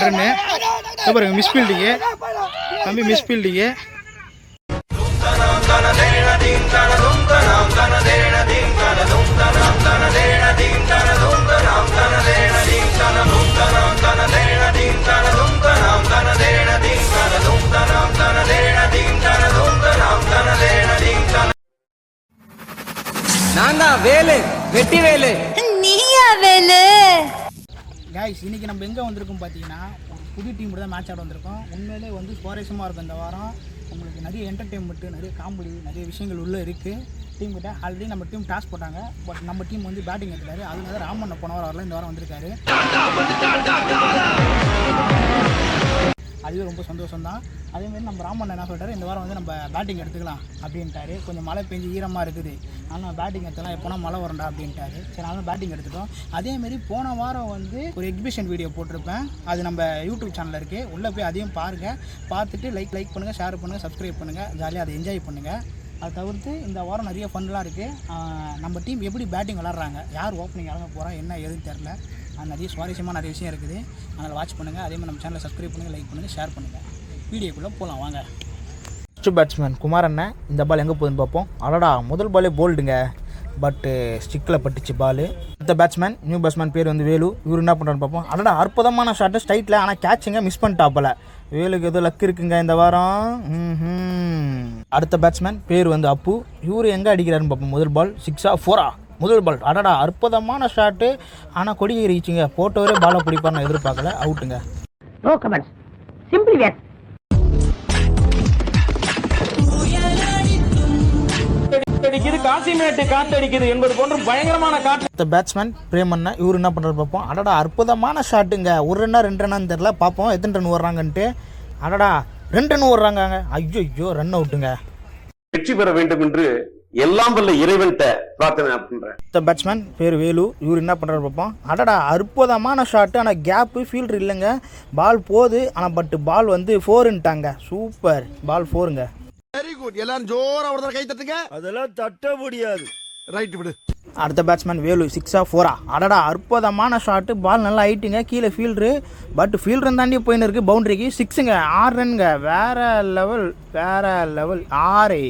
பாருங்க miss fielding தம்பி miss fielding நான் தான் வேலு வெட்டி வேலு நீயா வேலு. கைஸ் இன்னைக்கு நம்ம எங்கே வந்திருக்கோம் பார்த்தீங்கன்னா ஒரு புது டீம் தான் மேட்ச் ஆட வந்திருக்கோம். உண்மையிலே வந்து சுவாரஸ்யமாக இருக்கும் இந்த வாரம். உங்களுக்கு நிறைய என்டர்டெயின்மெண்ட்டு நிறைய காமெடி நிறைய விஷயங்கள் உள்ளே இருக்குது. டீம் கிட்ட ஆல்ரெடி நம்ம டீம் டாஸ் போட்டாங்க. பட் நம்ம டீம் வந்து பேட்டிங் எடுத்துட்டாரு. அதனால ராமண்ண போன வாரம் வரல, இந்த வாரம் வந்திருக்காரு. அதுவே ரொம்ப சந்தோஷம் தான். அதேமாதிரி நம்ம ராமண்ண என்ன சொல்லிட்டாரு, இந்த வாரம் வந்து நம்ம பேட்டிங் எடுத்துக்கலாம் அப்படின்ட்டாரு. கொஞ்சம் மழை பெஞ்சு ஈரமாக இருக்குது, ஆனால் பேட்டிங் எடுத்துலாம் எப்போனா மழை வரண்டா அப்படின்ட்டாரு. சரி நானும் பேட்டிங் எடுத்துட்டோம். அதேமாரி போன வாரம் வந்து ஒரு எக்ஸிபிஷன் வீடியோ போட்டிருப்பேன். அது நம்ம யூடியூப் சேனலில் இருக்குது. உள்ளே போய் அதையும் பாருங்கள். பார்த்துட்டு லைக் பண்ணுங்கள், ஷேர் பண்ணுங்கள், சப்ஸ்கிரைப் பண்ணுங்கள். ஜாலியாக அதை என்ஜாய் பண்ணுங்கள். அதை தவிர்த்து இந்த வாரம் நிறைய ஃபன்லாம் இருக்குது. நம்ம டீம் எப்படி பேட்டிங் விளாட்றாங்க, யார் ஓப்பனிங் இறங்க போகிறா, என்ன எதுன்னு தெரில. நிறைய சுவாரஸ்யமாக நிறைய விஷயம் இருக்குது. அதனால் வாட்ச் பண்ணுங்கள். அதேமாதிரி நம்ம சேனலை சப்ஸ்கிரைப் பண்ணுங்கள், லைக் பண்ணுங்கள், ஷேர் பண்ணுங்கள். வீடியோக்குள்ளே போகலாம் வாங்க. ஃபஸ்ட்டு பேட்ஸ்மேன் குமார் அண்ணன். இந்த பால் எங்கே போகுதுன்னு பார்ப்போம். அடடா முதல் பாலே போல்டுங்க, பட்டு ஸ்டிக்கில் பட்டுச்சு பால். அடுத்த பேட்ஸ்மேன் நியூ பேட்ஸ்மேன் பேர் வந்து வேலு. இவர் என்ன பண்ணுறான்னு பார்ப்போம். அடடா அற்புதமான ஷாட்டு ஸ்ட்ரைட்டில், ஆனால் கேட்சுங்க மிஸ் பண்ணிட்டாப்பல. வேலுக்கு ஏதோ லக் இருக்குங்க இந்த வாரம். அடுத்த பேட்ஸ்மேன் பேர் வந்து அப்பு. இவர் எங்கே அடிக்கிறாருன்னு பார்ப்போம். முதல் பால் 6ஆ 4ஆ முதல் பால். அடடா அற்புதமான ஷாட்டு, ஆனால் கொடி ஏறிச்சிங்க. போட்டவரே பாலை பிடிப்பார்னு எதிர்பார்க்கல. அவுட்டுங்க. நோ கமெண்ட்ஸ், சிம்பிளி வேர். காத்தடிக்குது என்பது போன்ற பயங்கரமான காற்று. இந்த பேட்ஸ்மேன் பிரேமண்ணா. இவர் என்ன பண்ணுறது பார்ப்போம். அடடா அற்புதமான ஷாட்டுங்க. ஒரு ரன்னா 2 ரன்னான்னு தெரில. பார்ப்போம் எத்தனை ரன் ஓடுறாங்கன்ட்டு. அடடா 2 ரன் ஓடுறாங்க. ஐயோ ரன் அவுட்டுங்க. வெற்றி பெற வேண்டும் என்று எல்லாம் வல்ல இறைவன்கிட்ட பிரார்த்தனை பண்றேன். இந்த பேட்ஸ்மேன் பேர் வேலு. இவர் என்ன பண்ணுறாரு பார்ப்போம். அடடா அற்புதமான ஷாட்டு, ஆனால் கேப்பு ஃபீல்டர் இல்லைங்க. பால் போகுது, ஆனால் பட் பால் வந்து 4ன்ட்டாங்க. சூப்பர் பால் 4ங்க. Very good. எல்லாரும் ஜோரா ஒரு கை தட்டுங்க. அதெல்லாம் தட்ட முடியாது. ரைட் விடு. அடுத்த பேட்ஸ்மேன் வேலு 6ஆ 4ஆ. அடடா அற்புதமான ஷாட்டு, பால் நல்லா ஹைட்டுங்க. கீழே ஃபீல்டரு, பட் ஃபீல்டர் தாண்டி போயின்னு இருக்கு. பவுண்டரிக்கு 6ங்க. 6 ரன்ங்க. வேற லெவல் 6.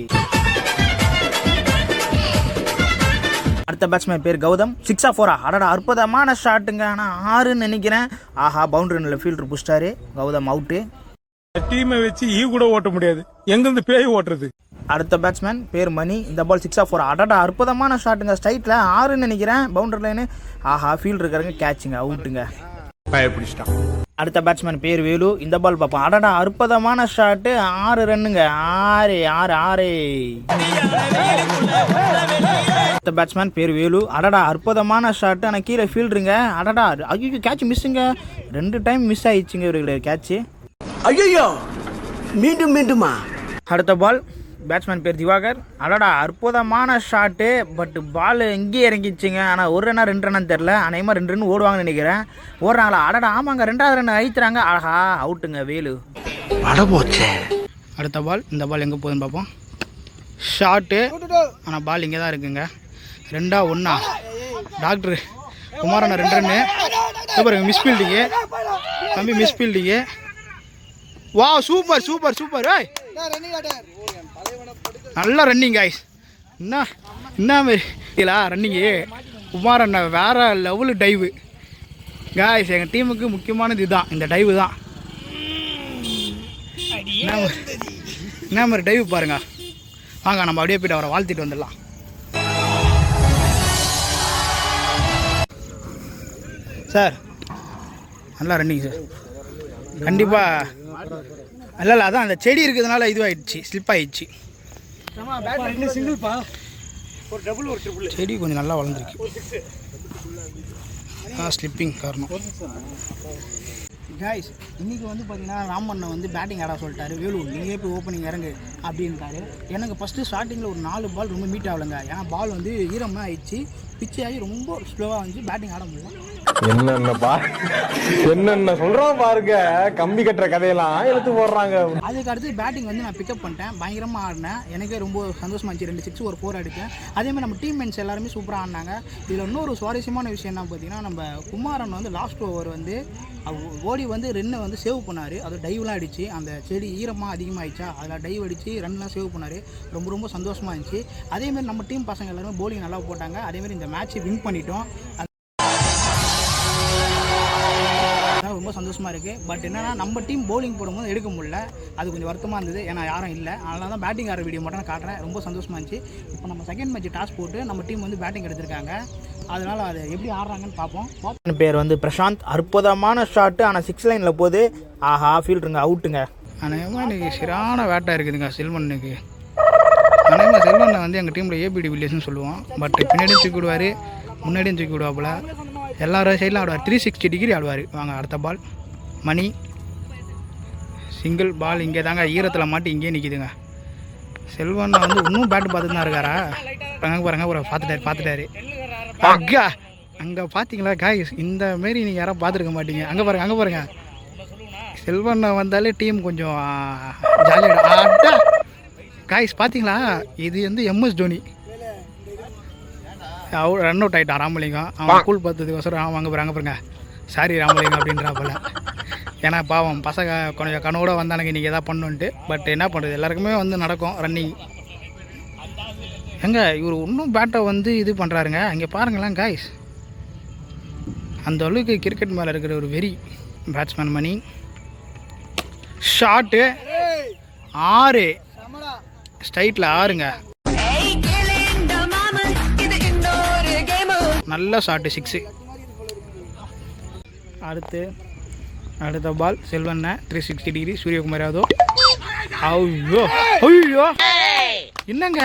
அடுத்த பேட்ஸ்மேன் பேர் கௌதம். 6ஆ 4ஆ. அடடா அற்புதமான ஷாட்டுங்க, ஆனால் 6ன்னு நினைக்கிறேன். ஆஹா பவுண்டரி ஃபீல்டர் புடிச்சிட்டாரு. கௌதம் அவுட்டு. டீமை வச்சு கூட ஓட்ட முடியாது, எங்கிருந்து பேய் ஓட்டுறது. அடுத்த பேட்ஸ்மேன் பேர் மணி. இந்த பால் 6ஆ 4ஆ. அடடா அற்புதமான ஷாட்டுங்க. ஸ்ட்ரைட்டில் 6ன்னு நினைக்கிறேன். Boundary line. ஆஹா ஃபீல்டர் இருக்காருங்க. கேட்சுங்க. அவுட்டுங்க. பயப்பிடிச்சிட்டான். அடுத்த பேட்ஸ்மேன் பேர் வேலு. இந்த பால் பார்ப்போம். அடடா அற்புதமான ஷாட்டு, 6 ரன்னுங்க. 6. அடுத்த பேட்ஸ்மேன் பேர் வேலு. அடடா அற்புதமான ஷாட்டு, ஆனால் கீழே ஃபீல்டுங்க. அடடா ஐயோ கேட்ச் மிஸ்ஸுங்க. 2 டைம் மிஸ் ஆயிடுச்சுங்க இவர்களுடைய கேட்சு. ஐயோ மீண்டுமா. அடுத்த பால் பேட்ஸ்மேன் பேர் திவாகர். அடடா அற்புதமான ஷாட்டு, பட் பால் இங்கேயே இறங்கிச்சுங்க. ஆனால் 1 ரன்னா 2 ரன்னு தெரில. அநேகமாக 2 ரன் ஓடுவாங்கன்னு நினைக்கிறேன். ஓடுறாங்களா? அடடா ஆமாங்க, 2வது ரன் அழித்துறாங்க. ஆஹா அவுட்டுங்க வேலு. அடபோச்சே. அடுத்த பால். இந்த பால் எங்கே போகுதுன்னு பார்ப்போம். ஷாட்டு, ஆனால் பால் இங்கே தான் இருக்குங்க. 2-1. டாக்டர் குமாரண்ணா 2 ரன்னு. பாருங்க மிஸ் ஃபீல்டிங்கு தம்பி மிஸ் ஃபீல்டிங்கு. வா சூப்பர். ஏய் நல்ல ரன்னிங் காய்ஸ். என்ன மாரி இல்லா ரன்னிங்கு. குமாரண்ணா வேற லெவலு டைவு காய்ஸ். எங்கள் டீமுக்கு முக்கியமானது இதுதான், இந்த டைவு தான். என்ன மாதிரி டைவு பாருங்க. வாங்க நம்ம அப்படியே போய்ட்டு அவரை வாழ்த்திட்டு வந்துடலாம். சார் நல்லா ரன்னிங் சார். கண்டிப்பாக இல்லை அதான் அந்த செடி இருக்கிறதுனால இதுவாகிடுச்சு, ஸ்லிப் ஆகிடுச்சு. செடி கொஞ்சம் நல்லா வளர்ந்துருக்கு. ஸ்லிப்பிங் காரணம். காய்ஸ் இன்றைக்கி வந்து பார்த்தீங்கன்னா ராமண்ணன் வந்து பேட்டிங் ஆட சொல்லிட்டாரு. வேலு நீங்கள் போய் ஓப்பனிங் இறங்கு அப்படின்ட்டாரு. எனக்கு ஃபஸ்ட்டு ஸ்டார்டிங்கில் ஒரு 4 பால் ரொம்ப மீட் ஆகலைங்க. ஏன்னா பால் வந்து ஈரமாக ஆயிடுச்சு, பிச்சு ஆகி ரொம்ப ஸ்லோவாக வந்து பேட்டிங் ஆட முடியல. என்னென்ன சொல்றோம் பாருங்க, கம்பி கட்டுற கதையெல்லாம் எடுத்து போடுறாங்க. அதுக்கு அடுத்து பேட்டிங் வந்து நான் பிக்கப் பண்ணிட்டேன், பயங்கரமாக ஆடினேன். எனக்கே ரொம்ப சந்தோஷமா இருந்துச்சு. 2 6 ஒரு 4 அடித்தேன். அதேமாதிரி நம்ம டீம் மென்ஸ் எல்லாருமே சூப்பராக ஆடினாங்க. இதில் இன்னொரு சுவாரஸ்யமான விஷயம் என்ன பார்த்தீங்கன்னா, நம்ம குமாரன் வந்து லாஸ்ட் ஓவர் வந்து ஓடி வந்து ரன்னை வந்து சேவ் பண்ணார். அது டைவ்லாம் அடிச்சு அந்த செடி ஈரமாக அதிகமாகிடுச்சா, அதில் டைவ் அடித்து ரன்லாம் சேவ் பண்ணார். ரொம்ப ரொம்ப சந்தோஷமாக இருந்துச்சு. அதேமாதிரி நம்ம டீம் பசங்க எல்லாருமே போலிங் நல்லா போட்டாங்க. அதேமாதிரி இந்த மேட்ச்சை வின் பண்ணிட்டோம். ரொம்ப சந்தோஷமாக இருக்குது. பட் என்னன்னா நம்ம டீம் பவுலிங் போடும்போது எடுக்க முடியல, அது கொஞ்சம் வருத்தமாக இருந்தது. ஏன்னா யாரும் இல்லை, அதனால தான் பேட்டிங் ஆடுற வீடியோ மட்டும் நான் காட்டுறேன். ரொம்ப சந்தோஷமாக இருந்துச்சு. இப்போ நம்ம செகண்ட் மேட்ச் டாஸ் போட்டு நம்ம டீம் வந்து பேட்டிங் எடுத்திருக்காங்க. அதனால் அதை எப்படி ஆடுறாங்கன்னு பார்ப்போம். பேர் வந்து பிரசாந்த். அற்புதமான ஷாட்டு, ஆனால் 6 லைனில் போகுது. ஆஹா, ஃபீல்டுங்க அவுட்டுங்க. அநேகமாக இன்றைக்கி சிறான வேட்டாக இருக்குதுங்க செல்வனுக்கு. அநேகமாக செல்வனை வந்து எங்கள் டீமில் ஏபிடி வில்லியர்ஸ்னு சொல்லுவோம். பட் பின்னாடியும் தூக்கி விடுவார், முன்னாடியும் தூக்கி விடுவாப்புல. எல்லாரும் சைடில் ஆடுவார். 360 டிகிரி ஆடுவார். வாங்க அடுத்த பால். மணி சிங்கிள் பால். இங்கே தாங்க ஈரத்தில் மாட்டி இங்கேயே நிற்கிதுங்க. செல்வன் வந்து இன்னும் பேட்டு பார்த்துட்டு தான் இருக்காரா? பாருங்க ஒரு பார்த்துட்டாரு. அக்கா அங்கே பார்த்தீங்களா காய்ஸ், இந்த மாரி நீங்கள் யாரும் பார்த்துருக்க மாட்டீங்க. அங்கே பாருங்க செல்வன் வந்தாலே டீம் கொஞ்சம் ஜாலியாக காய்ஸ். பார்த்தீங்களா, இது வந்து MS தோனி. ரன் அவுட் ஆகிட்டான் ராமலிங்கம். அவன் கூல் பார்த்ததுக்கோசரம் வாங்க பாருங்க சாரி ராமலிங்கம் அப்படின்றாப்புல. ஏன்னா பாவம் பசங்க கொஞ்சம் கனவோட வந்தானுங்க இன்றைக்கி எதாவது பண்ணுன்ட்டு. பட் என்ன பண்ணுறது, எல்லாருக்குமே வந்து நடக்கும் ரன்னிங். எங்க இவர் இன்னும் பேட்டை வந்து இது பண்ணுறாருங்க. அங்கே பாருங்களேன் காய்ஸ், அந்த அளவுக்கு கிரிக்கெட் மேலே இருக்கிற ஒரு வெறி. பேட்ஸ்மேன் மணி ஷாட்டு 6 ஸ்ட்ரைட்டில் 6ங்க. நல்ல ஷாட்டு 6. அடுத்த பால் செல்வண்ண 360 டிகிரி சூரியகுமார் யாதவ். ஐயோ என்னங்க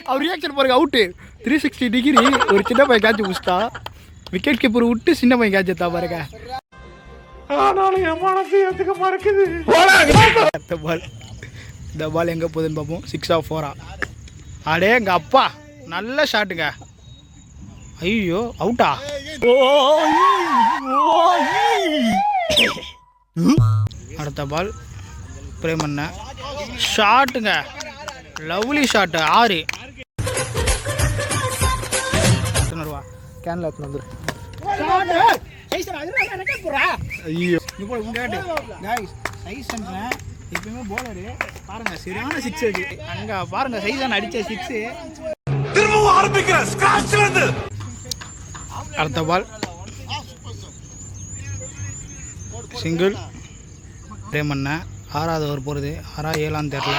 அவர் ரியாக்ஷன் பாருங்க. Out 360 degree. ஒரு சின்ன பையன் கேட்ச் பிடிச்சிட்டா, விக்கெட் கீப்பர் விட்டு சின்ன பையன் கேட்ச் எடுத்தா பாருங்க. இந்த பால் எங்கே போகுதுன்னு பார்ப்போம். 6 4 அடே எங்கள் அப்பா, நல்ல ஷாட்டுங்க. ஐயோ அவுட்டா. அடுத்த பால் பிரேமண்ண ஷாட்டுங்க, லவ்லி ஷாட்டு 6. கேன்ல வந்துரு. ஐயோ எப்பயுமே போலரு பாருங்க, சரியான 6 அடி. அங்க பாருங்க சைஸான அடிச்ச 6. அடுத்த பால் சிங்கிள் பிரேமண்ண. 6வது ஓவர் போகிறது. 6 7 தெரியல.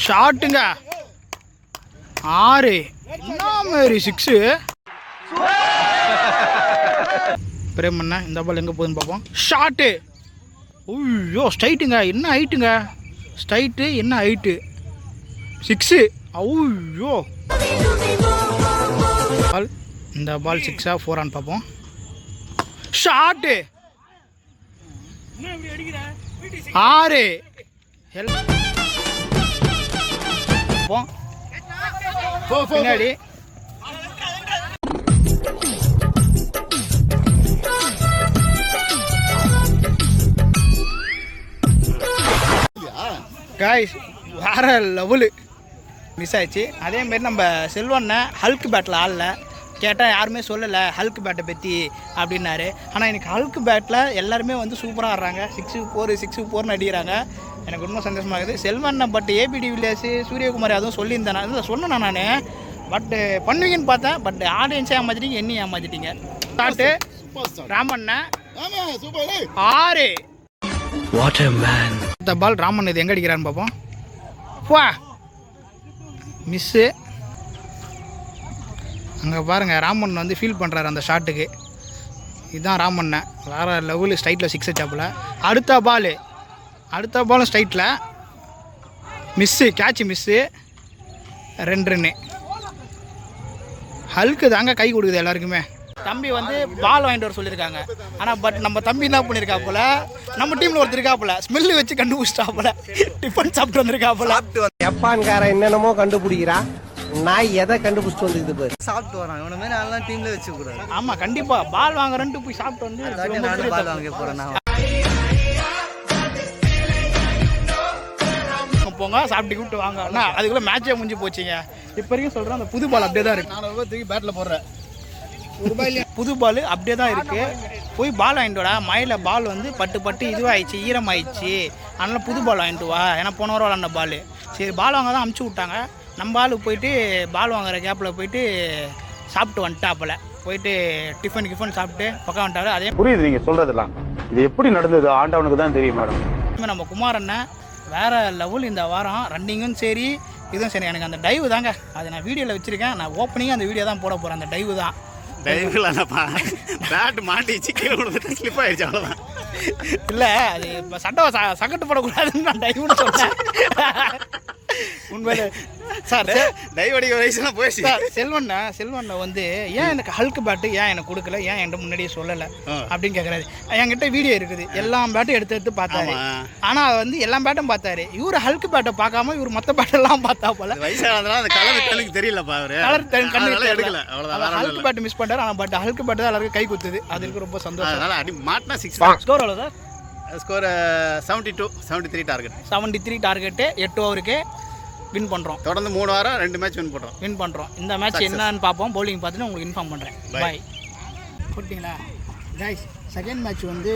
ஷாட்டுங்க 6. என்ன மாதிரி 6 பிரேமண்ண. இந்த பால் எங்கே போகுதுன்னு பார்ப்போம். ஷாட்டு. ஐயோ ஸ்ட்ரைட்டுங்க, என்ன ஹைட்டுங்க ஸ்ட்ரைட்டு, என்ன ஹைட்டு 6. ஐயோ பால். இந்த பால் 6 4 பார்ப்போம். ஷாட்டு 6. பின்னாடி காய்ஸ் வேற லெவலு மிஸ் ஆயிடுச்சு. அதேமாரி நம்ம செல்வண்ண ஹல்க் பேட்டில் ஆடல. கேட்டால் யாருமே சொல்லலை ஹல்க் பேட்டை பற்றி அப்படின்னாரு. ஆனால் எனக்கு ஹல்க் பேட்டில் எல்லாருமே வந்து சூப்பராக ஆடுறாங்க. 6 4 அடிக்கிறாங்க. எனக்கு ரொம்ப சந்தோஷமாக இருக்குது. செல்வண்ண பட் ஏபிடி வில்லியர்ஸ் சூரியகுமார் அதுவும் சொல்லியிருந்தேன். அதுதான் சொன்னேன் நான். பட் பண்ணுவீங்கன்னு பார்த்தேன். பட் ஆடியன்ஸே ஏமாத்திட்டீங்க, என்னையும் ஏமாத்திட்டீங்க. ஸ்டார்ட்டு ராமண்ண 6. இந்த பால் ராமன் இது எங்கே அடிக்கிறான்னு பார்ப்போம். வா மிஸ்ஸு. அங்கே பாருங்கள் ராமன் வந்து ஃபீல் பண்ணுறாரு அந்த ஷாட்டுக்கு. இதுதான் ராமண்ண வேறு லெவலு ஸ்ட்ரைட்டில் 6 அடிச்சாப்புல. அடுத்த பாலும் ஸ்ட்ரைட்டில் மிஸ்ஸு, கேட்ச் மிஸ்ஸு. 2 ரன்னு. ஹல்க்கு தாங்க கை கொடுக்குது எல்லாருக்குமே. தம்பி வந்து பால் வாங்கிட்டு வர சொல்லியிருக்காங்க. ஆனால் பட் நம்ம தம்பி என்ன பண்ணியிருக்காப்புல, நம்ம டீமில் ஒருத்தர் இருக்காப்புல ஸ்மெல்லு வச்சு கண்டுபிடிச்சிட்டாப்புல. டிஃபன் சாப்பிட்டு வந்திருக்காப்புல. ஜப்பான்கார என்னென்னமோ கண்டுபிடிக்கிறா. நான் எதை கண்டுபிடிச்சிட்டு வந்துக்குது பாரு. சாப்பிட்டு வரான் இவன மாதிரி நல்லா டீம்ல வச்சு கூடாது. ஆமாம் கண்டிப்பாக பால் வாங்குறேன்ட்டு போய் சாப்பிட்டு வந்து நானும் பால் வாங்க போறேன் நான். போங்க சாப்பிட்டு கூப்பிட்டு வாங்க அண்ணா. அதுக்குள்ளே மேட்சே முடிஞ்சு போச்சுங்க. இப்போ வரைக்கும் சொல்கிறேன் அந்த புது பால் அப்படியே தான் இருக்குது. 4 ரூபாய் தூக்கி பேட்டில் போடுறேன். புது பால் அப்படியே தான் இருக்குது. போய் பால் வாங்கிட்டு வாடா. மழையில் பால் வந்து பட்டு இதுவாகிடுச்சு, ஈரமாயிடுச்சு. அதனால் புது பால் வாங்கிட்டு வா. ஏன்னா போன வாரம் விளாண்ட பால். சரி பால் வாங்க தான் அமுச்சு விட்டாங்க. நம்ம ஆளுக்கு போயிட்டு பால் வாங்குற கேப்பில் போயிட்டு சாப்பிட்டு வந்துட்டாப்பில். போயிட்டு டிஃபன் சாப்பிட்டு பக்கம் வந்துட்டாரு. அதே புரியுது நீங்க சொல்றதெல்லாம். இது எப்படி நடந்தது ஆண்டவனுக்கு தான் தெரியும் மேடம். நம்ம குமாரண்ணன் வேறு லெவல் இந்த வாரம். ரன்னிங்கும் சரி இதுவும் சரி. எனக்கு அந்த டைவு தாங்க அது நான் வீடியோவில் வச்சுருக்கேன். நான் ஓப்பனிங்காக அந்த வீடியோ தான் போட போகிறேன். அந்த டைவு தான். டைவ்லப்பா பேட் மாட்டிச்சு கீழே விழுந்து ஸ்லிப் ஆயிடுச்சு அவ்வளோதான். இல்லை அது இப்போ சக்கட்டு போடக்கூடாதுன்னு நான் டைவுன்னு சொன்னேன். உண்மையிலே சார் டைவ் அடிக்க வயசுலாம் போயிடுச்சு. சார் செல்வண்ணா வந்து ஏன் எனக்கு ஹல்க் பேட்டு ஏன் எனக்கு கொடுக்கல, ஏன் என்கிட்ட முன்னாடியே சொல்லலை அப்படின்னு கேட்குறாரு. என்கிட்ட வீடியோ இருக்குது. எல்லா பேட்டும் எடுத்து பார்த்தாரு. ஆனால் வந்து எல்லா பேட்டும் பார்த்தாரு. இவர் ஹல்க் பேட்டை பார்க்காம இவர் மற்ற பேட்டெல்லாம் பார்த்தா போல. வயசானதுனால அந்த கலருக்கு தெரியலப்பா அவரு. கலர் எடுக்கல அவ்வளோதான். ஹல்க் பேட் மிஸ் பண்ணாரு. ஆனால் பட் ஹல்க் பேட்டு தான் எல்லாருக்கும் கை குத்துது. அதுக்கு ரொம்ப சந்தோஷம். அதனால அடி மாட்டினா 6. ஸ்கோர் எவ்வளோ சார்? Score 73 target. 73 டார்கெட்டு 8 ஓவருக்கு வின் பண்ணுறோம். தொடர்ந்து 3 வாரம் 2 மேட்ச் வின் பண்ணுறோம். இந்த மேட்ச் என்னன்னு பார்ப்போம். பவுலிங் பார்த்துட்டு உங்களுக்கு இன்ஃபார்ம் பண்ணுறேன். பாய். போட்டிங்களா கைஸ்? செகண்ட் மேட்ச் வந்து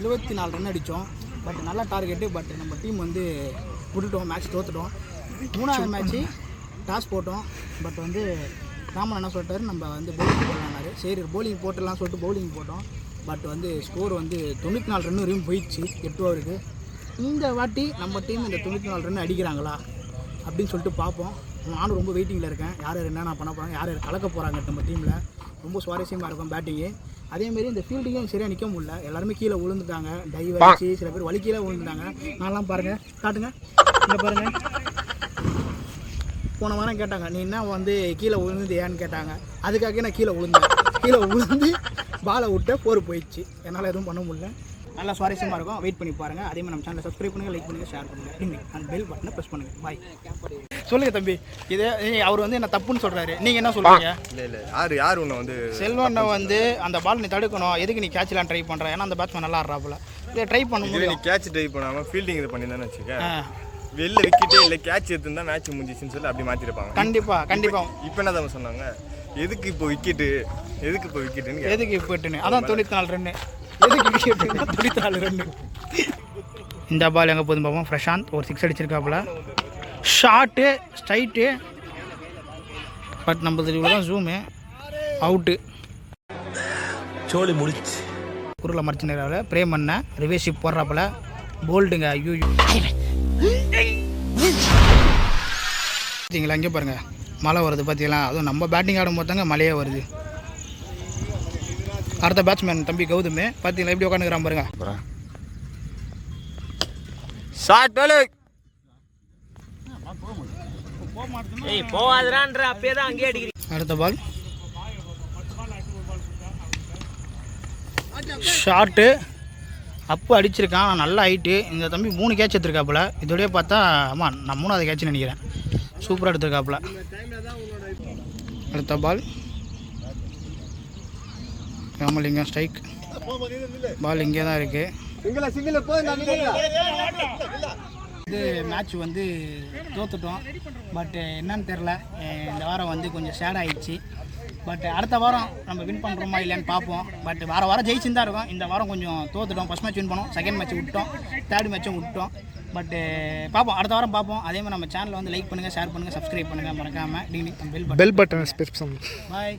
74 ரன் அடித்தோம். பட் நல்ல டார்கெட்டு. பட் நம்ம டீம் வந்து விட்டுட்டோம். மேட்ச் தோற்றுட்டோம். 3ஆவது மேட்ச்சு டாஸ் போட்டோம். பட் வந்து ராமன் என்ன சொல்லிட்டாரு, நம்ம வந்து பவுலிங் போடலான்னாரு. சரி பவுலிங் போட்டுடலாம் சொல்லிட்டு பவுலிங் போட்டோம். பட் வந்து ஸ்கோர் வந்து 94 ரன் வரையும் போயிடுச்சு 8 ஓவருக்கு. இந்த வாட்டி நம்ம டீம் இந்த 94 ரன் அடிக்கிறாங்களா அப்படின்னு சொல்லிட்டு பார்ப்போம். நானும் ரொம்ப வெயிட்டிங்கில் இருக்கேன். யார் என்னென்ன பண்ண போகிறாங்க, யார் கலக்க போகிறாங்க நம்ம டீமில். ரொம்ப சுவாரஸ்யமாக இருக்கும் பேட்டிங்கு. அதேமாரி இந்த ஃபீல்டிங்கும் சரியாக நிற்க முடியல. எல்லாருமே கீழே விழுந்துட்டாங்க. டைவ் அடிச்சு சில பேர் வலி கீழே விழுந்துட்டாங்க. நான்லாம் பாருங்கள் காட்டுங்க. இங்கே பாருங்கள். போன வாரம் கேட்டாங்க நீ என்ன வந்து கீழே விழுந்து ஏன்னு கேட்டாங்க. அதுக்காக நான் கீழே விழுந்து பாலை விட்டு 4 போயிடுச்சு. என்னால் எதுவும் பண்ண முடியல. நல்லா சுவாரஸ்யமாக இருக்கும். வெயிட் பண்ணி பாருங்கள். அதே மாதிரி நம்ம சேனலை சப்ஸ்கிரைப் பண்ணுங்கள், லைக் பண்ணுங்கள், ஷேர் பண்ணுங்கள். அந்த பெல் பட்டனை ப்ரெஸ் பண்ணுங்கள். பாய். சொல்லுங்கள் தம்பி. இதே அவர் வந்து என்ன தப்புன்னு சொல்கிறாரு. நீங்கள் என்ன சொல்கிறீங்க? இல்லை யார் ஒன்று வந்து செல்வண்ணை வந்து அந்த பால் நீ தடுக்கணும். எதுக்கு நீ கேட்ச்லாம் ட்ரை பண்ணுற? ஏன்னா அந்த பேட்ஸ்மேன் நல்லா ஆடுறாப்புல. இதை ட்ரை பண்ண முடியும். நீ கேட்ச் ட்ரை பண்ணாமல் ஃபீல்டிங் இது பண்ணி தானே வச்சுக்க. வெளில விக்கெட்டே இல்லை கேட்ச் எடுத்துருந்தா மேட்ச் முடிஞ்சிச்சுன்னு சொல்லி அப்படி மாற்றிருப்பாங்க. கண்டிப்பாக. இப்போ என்ன தான் சொன்னாங்க, எதுக்கு இப்போ விக்கெட்டுன்னு எதுக்கு இப்போட்டுன்னு. அதான் 94 ரன்னு. எதுக்கு விக்கெட்டுன்னா 94 ரன்னு. இந்த பால் எங்கே போதும் பார்ப்போம். பிரசாந்த் ஒரு 6 அடிச்சிருக்காப்புல. Short straight. பட் நம்ம இவ்வளோ தான் ஜூமு. அவுட்டு. சோலி முடிச்சு குருளை மறைச்சினால பிரேம் பண்ண ரிவேஷிப் போடுறாப்புல. போல்டுங்க. ஐயோ பார்த்தீங்களா இங்கே பாருங்கள் மழை வருது பார்த்தீங்களா. அதுவும் நம்ம பேட்டிங் ஆடும் போது தாங்க மழையே வருது. அடுத்த பேட்ஸ்மேன் தம்பி கௌதமே பார்த்தீங்களா எப்படி உட்காந்துக்கிறான் பாருங்க. ஷார்ட் பால் அடுத்த பால் ஷார்ட்டு அப்பு அடிச்சிருக்கான். நல்லா ஹைட்டு. இந்த தம்பி 3 கேட்ச் எடுத்துருக்காப்புல. இதோடய பார்த்தா ஆமாம் நான் 3ஆவது கேட்ச்னு நினைக்கிறேன். சூப்பராக எடுத்துருக்காப்புல. அடுத்த பால் ராமலிங்கம் ஸ்ட்ரைக். பால் இங்கே தான் இருக்குது. இது மேட்ச் வந்து தோத்துட்டோம். பட் என்னன்னு தெரில. இந்த வாரம் வந்து கொஞ்சம் சேட் ஆகிடுச்சு. பட் அடுத்த வாரம் நம்ம வின் பண்ணுறோமா இல்லைன்னு பார்ப்போம். பட் வாரம் ஜெயிச்சுன்னு தான் இருக்கும். இந்த வாரம் கொஞ்சம் தோத்துட்டோம். ஃபஸ்ட் மேட்ச் வின் பண்ணோம், செகண்ட் மேட்ச் விட்டோம், தேர்ட் மேட்சும் விட்டோம். பட்டு பார்ப்போம், அடுத்த வாரம் பார்ப்போம். அதே மாதிரி நம்ம சேனலை வந்து லைக் பண்ணுங்கள், ஷேர் பண்ணுங்கள், சப்ஸ்கிரைப் பண்ணுங்கள் மறக்காமல். Bell button. பாய்.